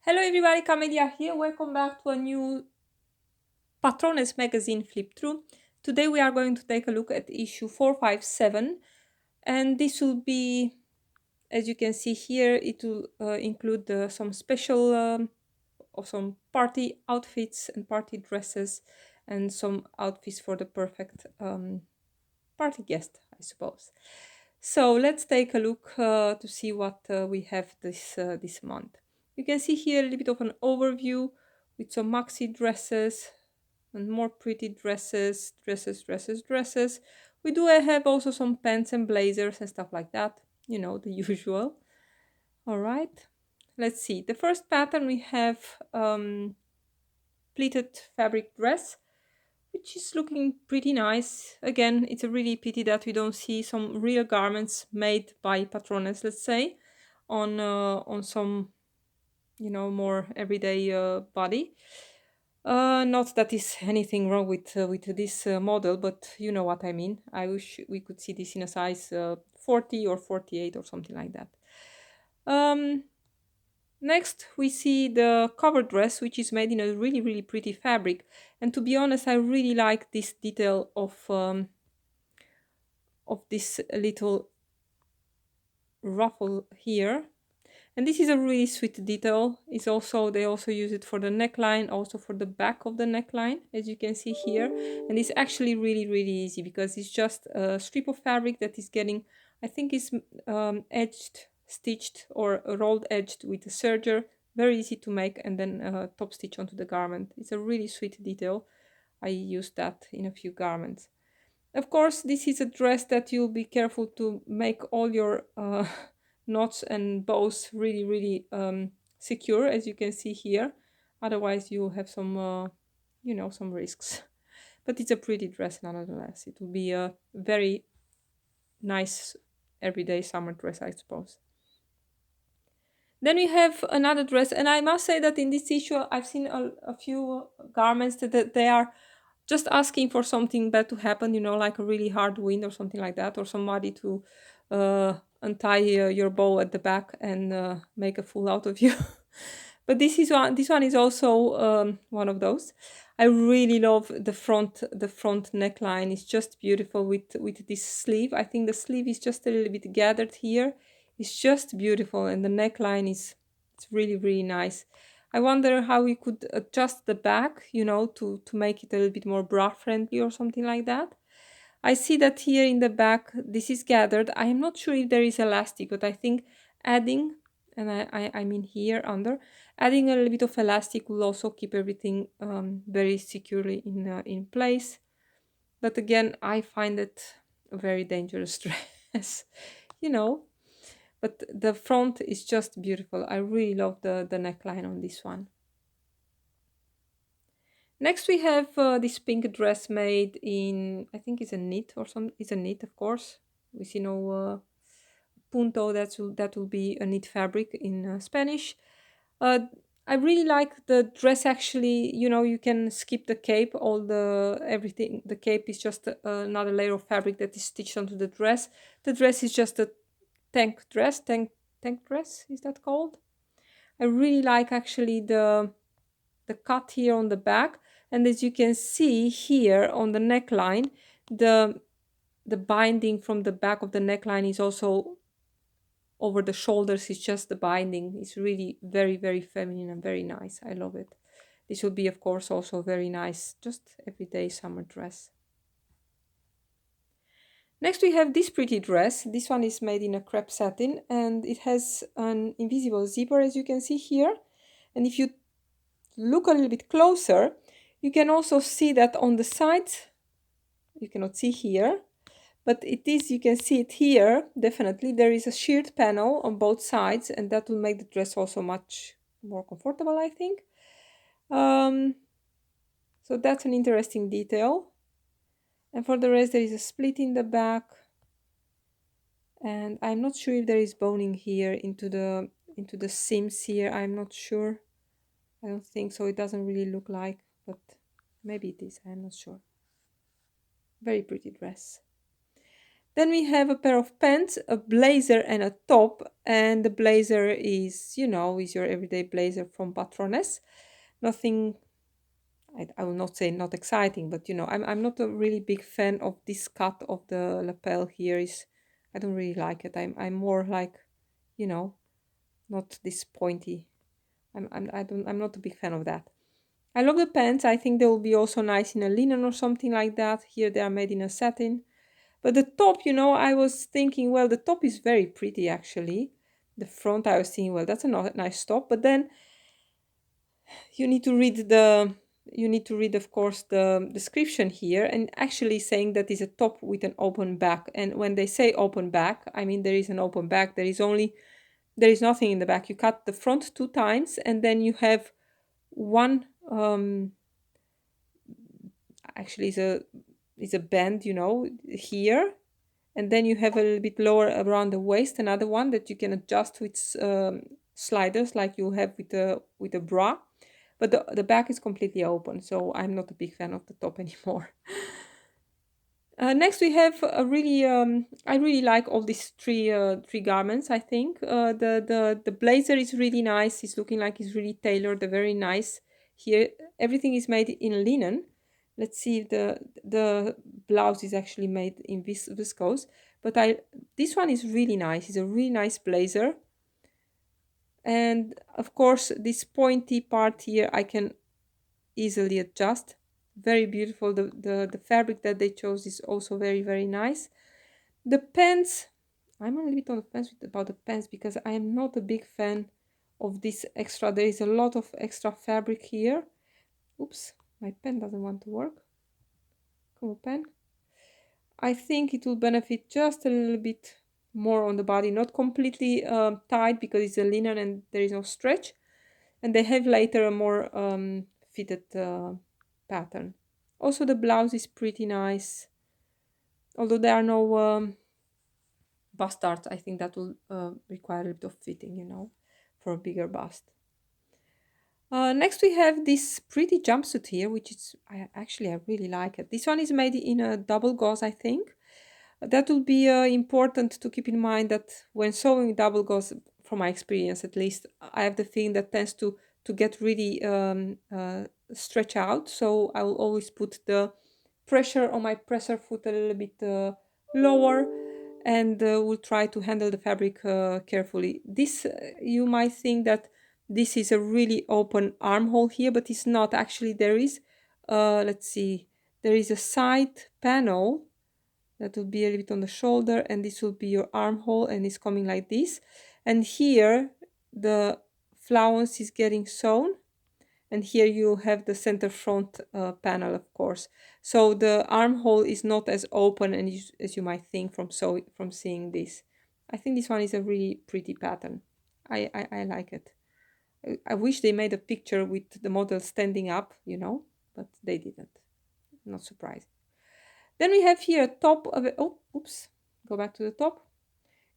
Hello everybody, Camelia here. Welcome back to a new Patrones magazine flip through. Today we are going to take a look at issue 457, and this will be, as you can see here, it will include some special or some party outfits and party dresses and some outfits for the perfect party guest, I suppose. So let's take a look to see what we have this month. You can see here a little bit of an overview with some maxi dresses and more pretty dresses. We do have also some pants and blazers and stuff like that, you know, the usual. All right, let's see. The first pattern we have pleated fabric dress, which is looking pretty nice. Again, it's a really pity that we don't see some real garments made by Patrones, let's say, on some, you know, more everyday body. Not that is anything wrong with this model, but you know what I mean. I wish we could see this in a size 40 or 48 or something like that. Next, we see the cover dress, which is made in a really pretty fabric. And to be honest, I really like this detail of this little ruffle here. And this is a really sweet detail. It's also, they also use it for the neckline, also for the back of the neckline, as you can see here. And it's actually really easy because it's just a strip of fabric that is getting, I think is edged, stitched or rolled edged with a serger. Very easy to make, and then top stitch onto the garment. It's a really sweet detail. I used that in a few garments. Of course, this is a dress that you'll be careful to make all your knots and bows really secure, as you can see here. Otherwise, you'll have some, you know, some risks. But it's a pretty dress nonetheless. It will be a very nice everyday summer dress, I suppose. Then we have another dress, and I must say that in this issue, I've seen a few garments that they are just asking for something bad to happen, you know, like a really hard wind or something like that, or somebody to untie your bow at the back and make a fool out of you. But this one is also one of those. I really love the front neckline. It's just beautiful with this sleeve. I think the sleeve is just a little bit gathered here. It's just beautiful, and the neckline is, it's really nice. I wonder how we could adjust the back, you know, to make it a little bit more bra friendly or something like that. I see that here in the back, this is gathered. I am not sure if there is elastic, but I think adding, and I mean here under, adding a little bit of elastic will also keep everything very securely in place. But again, I find it a very dangerous dress, you know. But the front is just beautiful. I really love the neckline on this one. Next we have this pink dress made in, I think it's a knit or some, it's a knit, of course. We see no punto, that will be a knit fabric in Spanish. I really like the dress actually, you know, you can skip the cape, all the everything. The cape is just another layer of fabric that is stitched onto the dress. The dress is just a tank dress, tank dress, is that called? I really like actually the cut here on the back, and as you can see here on the neckline, the binding from the back of the neckline is also over the shoulders. It's just the binding. It's really very feminine and very nice. I love it. This will be, of course, also very nice, just everyday summer dress. Next we have this pretty dress. This one is made in a crepe satin, and it has an invisible zipper, as you can see here. And if you look a little bit closer, you can also see that on the sides, you cannot see here, but it is, you can see it here, definitely. There is a sheared panel on both sides, and that will make the dress also much more comfortable, I think. So that's an interesting detail. And for the rest, there is a split in the back. And I'm not sure if there is boning here into the seams here. I'm not sure. I don't think so. It doesn't really look like, but maybe it is. I'm not sure. Very pretty dress. Then we have a pair of pants, a blazer and a top. And the blazer is, you know, is your everyday blazer from Patrones. Nothing, I will not say not exciting, but you know, I'm not a really big fan of this cut of the lapel here. I don't really like it. I'm more like, you know, not this pointy. I'm not a big fan of that. I love the pants. I think they will be also nice in a linen or something like that. Here they are made in a satin. But the top, you know, I was thinking, well, the top is very pretty actually. The front, I was thinking, well, that's a nice top. But then you need to read of course, the description here, and actually saying that is a top with an open back. And when they say open back, I mean there is an open back. There is nothing in the back. You cut the front 2 times, and then you have one actually is a bend, you know, here, and then you have a little bit lower around the waist, another one that you can adjust with sliders like you have with a bra. But the back is completely open, so I'm not a big fan of the top anymore. Next we have a really I really like all these three garments. I think the blazer is really nice. It's looking like it's really tailored, very nice. Here everything is made in linen. Let's see if the blouse is actually made in viscose. But this one is really nice. It's a really nice blazer. And of course this pointy part here I can easily adjust. Very beautiful. The fabric that they chose is also very, very nice. The pants, I'm a little bit on the fence about the pants because I am not a big fan of this extra. There is a lot of extra fabric here. Oops, my pen doesn't want to work. Come on, pen. I think it will benefit just a little bit more on the body, not completely tight because it's a linen and there is no stretch. And they have later a more fitted pattern. Also the blouse is pretty nice, although there are no bust darts. I think that will require a bit of fitting, you know, for a bigger bust. Next we have this pretty jumpsuit here, which is I really like it. This one is made in a double gauze, I think. That will be important to keep in mind that when sewing double gauze, from my experience at least, I have the feeling that tends to get really stretch out. So I will always put the pressure on my presser foot a little bit lower, and will try to handle the fabric carefully. This you might think that this is a really open armhole here, but it's not. Actually, there is let's see, there is a side panel that will be a little bit on the shoulder, and this will be your armhole, and it's coming like this. And here the flounce is getting sewn, and here you have the center front panel, of course. So the armhole is not as open and as you might think from seeing this. I think this one is a really pretty pattern. I like it. I wish they made a picture with the model standing up, you know, but they didn't. Not surprising. Then we have here a top of it. Oh, oops, go back to the top.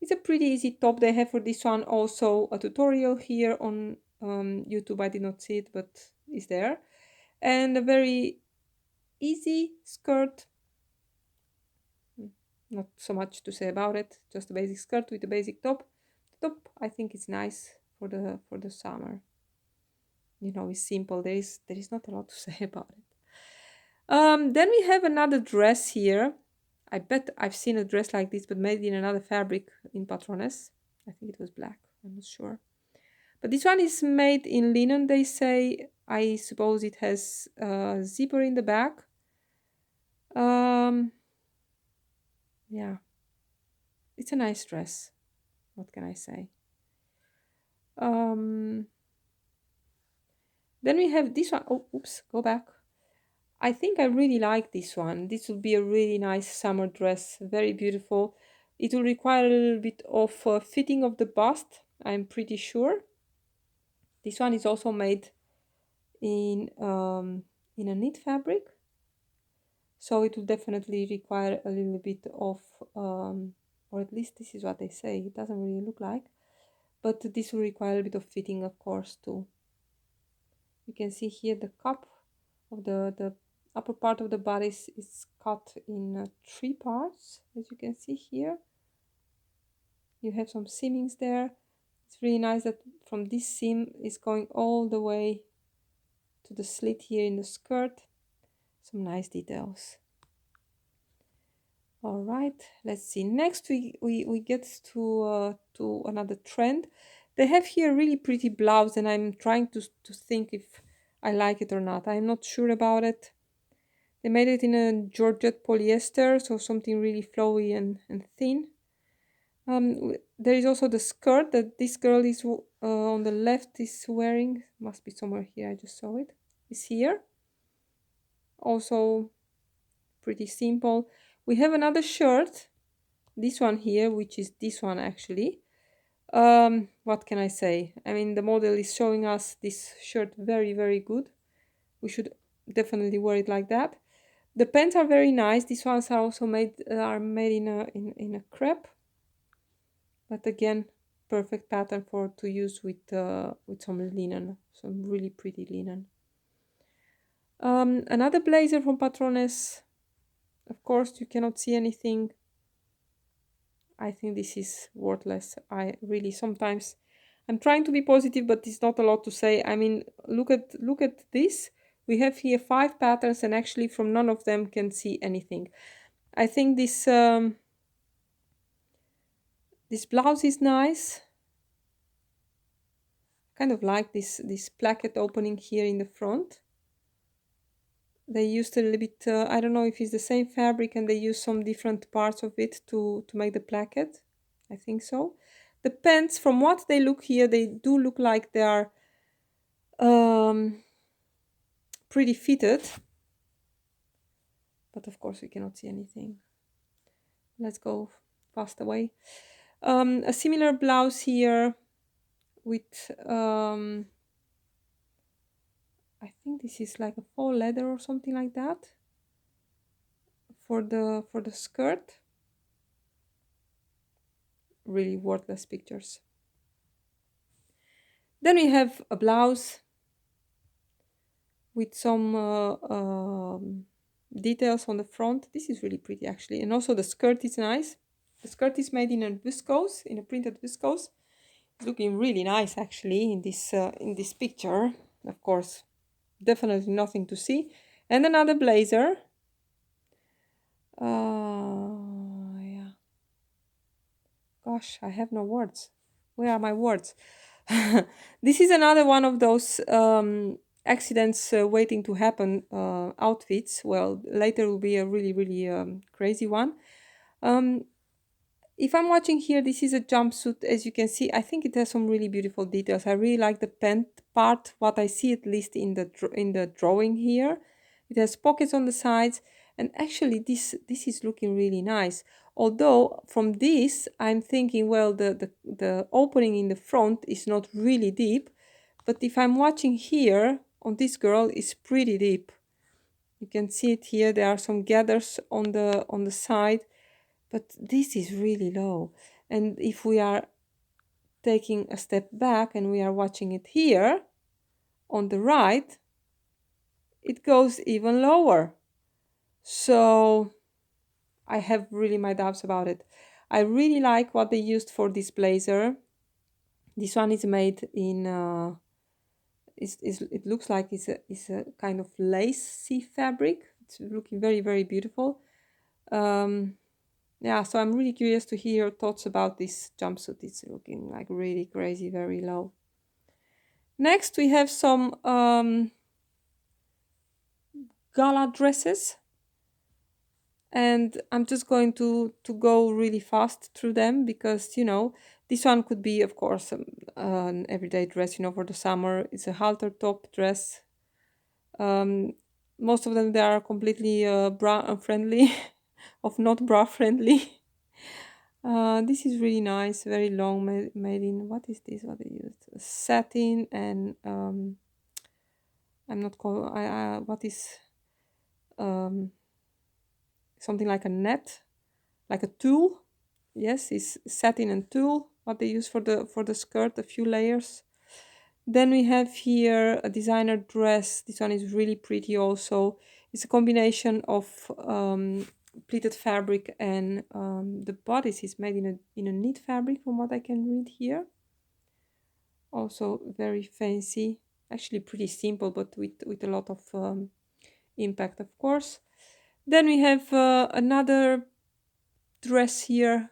It's a pretty easy top. They have for this one also a tutorial here on YouTube. I did not see it, but it's there. And a very easy skirt. Not so much to say about it. Just a basic skirt with a basic top. The top, I think it's nice for the summer. You know, it's simple. There is not a lot to say about it. Then we have another dress here. I bet I've seen a dress like this, but made in another fabric in Patrones. I think it was black. I'm not sure. But this one is made in linen, they say. I suppose it has a zipper in the back. Yeah. It's a nice dress. What can I say? Then we have this one. Oh, oops, go back. I think I really like this one. This will be a really nice summer dress, very beautiful. It will require a little bit of fitting of the bust, I'm pretty sure. This one is also made in a knit fabric, so it will definitely require a little bit of, or at least this is what they say. It doesn't really look like, but this will require a bit of fitting, of course, too. You can see here the cup of the upper part of the bodice is cut in 3 parts, as you can see here. You have some seamings there. It's really nice that from this seam is going all the way to the slit here in the skirt. Some nice details. All right, let's see. Next we get to another trend. They have here a really pretty blouse, and I'm trying to think if I like it or not. I'm not sure about it. They made it in a Georgette polyester, so something really flowy and thin. There is also the skirt that this girl is on the left is wearing. Must be somewhere here. I just saw it. It's here. Also pretty simple. We have another shirt, this one here, which is this one actually. What can I say? I mean, the model is showing us this shirt very, very good. We should definitely wear it like that. The pants are very nice. These ones are also made in a crepe, but again, perfect pattern for to use with some linen, some really pretty linen. Another blazer from Patrones. Of course, you cannot see anything. I think this is worthless. I really sometimes I'm trying to be positive, but it's not a lot to say. I mean, look at this. We have here 5 patterns, and actually from none of them can see anything. I think this this blouse is nice. Kind of like this placket opening here in the front. They used a little bit, I don't know if it's the same fabric, and they use some different parts of it to make the placket. I think so. The pants, from what they look here, they do look like they are pretty fitted. But of course we cannot see anything. Let's go fast away. A similar blouse here with I think this is like a faux leather or something like that for the skirt. Really worthless pictures. Then we have a blouse with some details on the front. This is really pretty actually, and also the skirt is nice. The skirt is made in a viscose, in a printed viscose. It's looking really nice actually in this picture. Of course, definitely nothing to see. And another blazer. Yeah. Gosh, I have no words. Where are my words? This is another one of those accidents waiting to happen outfits. Well, later will be a really, really crazy one. If I'm watching here, this is a jumpsuit. As you can see, I think it has some really beautiful details. I really like the pant part, what I see at least in the drawing here. It has pockets on the sides, and actually this is looking really nice. Although from this, I'm thinking, well, the opening in the front is not really deep, but if I'm watching here on this girl, it's pretty deep. You can see it here. There are some gathers on the side, but this is really low. And if we are taking a step back and we are watching it here on the right, it goes even lower. So I have really my doubts about it. I really like what they used for this blazer. This one is made in it looks like it's a kind of lacy fabric. It's looking very, very beautiful. Yeah, so I'm really curious to hear your thoughts about this jumpsuit. It's looking like really crazy, very low. Next, we have some gala dresses. And I'm just going to go really fast through them because, you know, this one could be, of course, an everyday dress, you know, for the summer. It's a halter top dress. Most of them, they are completely bra unfriendly, of not bra friendly. This is really nice, very long, made in, what is this, what they used? Satin and, I'm not calling, what is, something like a net, like a tulle. Yes, it's satin and tulle, what they use for the skirt, a few layers. Then we have here a designer dress. This one is really pretty also. It's a combination of pleated fabric, and the bodice is made in a knit fabric from what I can read here. Also very fancy, actually pretty simple, but with a lot of impact, of course. Then we have another dress here.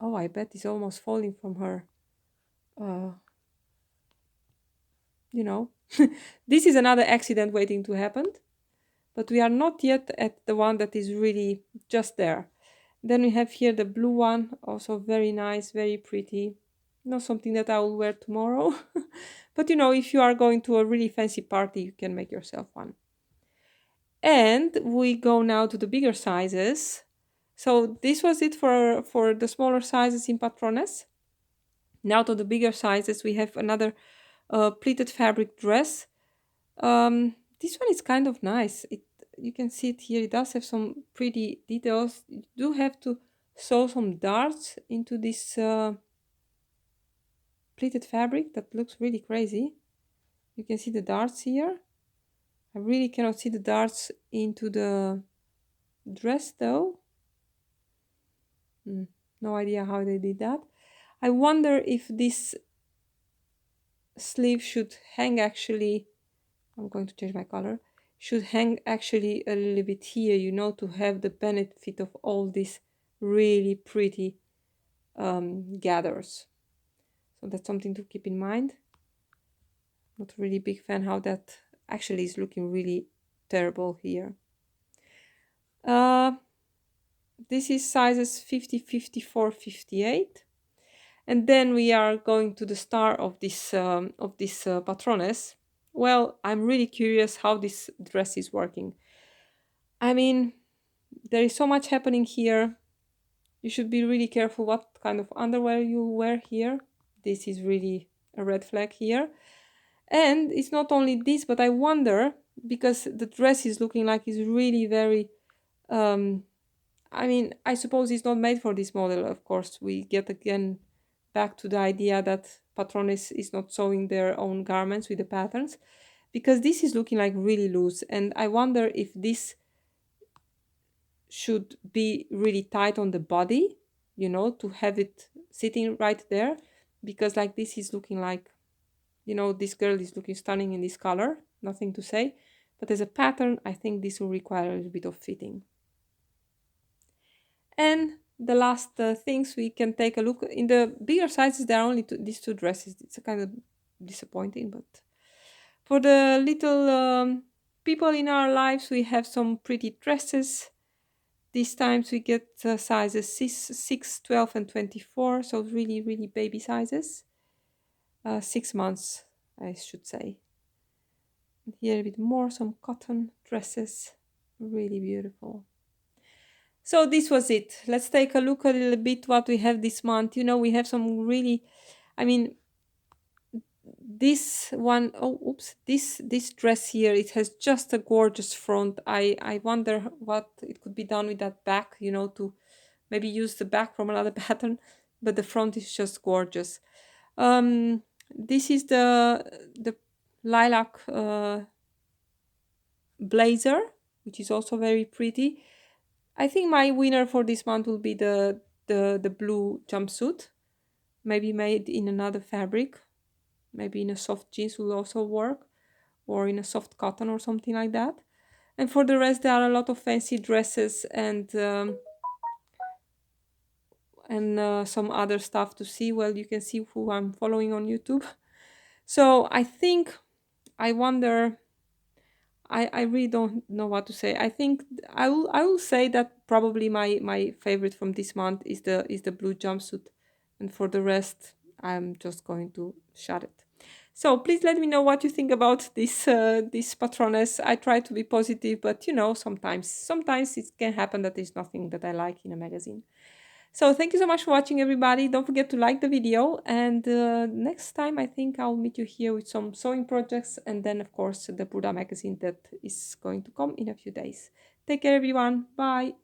Oh, I bet it's almost falling from her. You know, this is another accident waiting to happen, but we are not yet at the one that is really just there. Then we have here the blue one, also very nice, very pretty. Not something that I will wear tomorrow, but you know, if you are going to a really fancy party, you can make yourself one. And we go now to the bigger sizes. So this was it for the smaller sizes in Patrones. Now to the bigger sizes, we have another pleated fabric dress. This one is kind of nice. You can see it here. It does have some pretty details. You do have to sew some darts into this pleated fabric. That looks really crazy. You can see the darts here. I really cannot see the darts into the dress though. No idea how they did that. I wonder if this sleeve should hang actually. I'm going to change my color. Should hang actually a little bit here, you know, to have the benefit of all these really pretty gathers. So that's something to keep in mind. Not really big fan how that actually is looking really terrible here. This is sizes 50, 54, 58. And then we are going to the star of this Patrones. Well, I'm really curious how this dress is working. I mean, there is so much happening here. You should be really careful what kind of underwear you wear here. This is really a red flag here. And it's not only this, but I wonder, because the dress is looking like it's really very I mean, I suppose it's not made for this model. Of course, we get again back to the idea that Patrones is not sewing their own garments with the patterns, because this is looking like really loose, and I wonder if this should be really tight on the body, you know, to have it sitting right there, because like this is looking like, you know, this girl is looking stunning in this color, nothing to say, but as a pattern, I think this will require a little bit of fitting. And the last things we can take a look in the bigger sizes, there are only these two dresses. It's a kind of disappointing, but for the little people in our lives, we have some pretty dresses. These times we get sizes 6, 12, and 24, so really, really baby sizes. 6 months, I should say. And here a bit more, some cotton dresses, really beautiful. So this was it. Let's take a look a little bit what we have this month. You know, we have some really, I mean, this one, oh, oops, this dress here, it has just a gorgeous front. I wonder what it could be done with that back, you know, to maybe use the back from another pattern, but the front is just gorgeous. This is the lilac blazer, which is also very pretty. I think my winner for this month will be the blue jumpsuit, maybe made in another fabric, maybe in a soft jeans will also work, or in a soft cotton or something like that. And for the rest, there are a lot of fancy dresses and some other stuff to see. Well, you can see who I'm following on YouTube. So I think, I wonder, I really don't know what to say. I think I will say that probably my favorite from this month is the blue jumpsuit, and for the rest I'm just going to shut it. So please let me know what you think about this Patrones. I try to be positive, but you know, sometimes it can happen that there's nothing that I like in a magazine. So thank you so much for watching, everybody. Don't forget to like the video, and next time I think I'll meet you here with some sewing projects, and then of course the burda magazine that is going to come in a few days. Take care, everyone. Bye.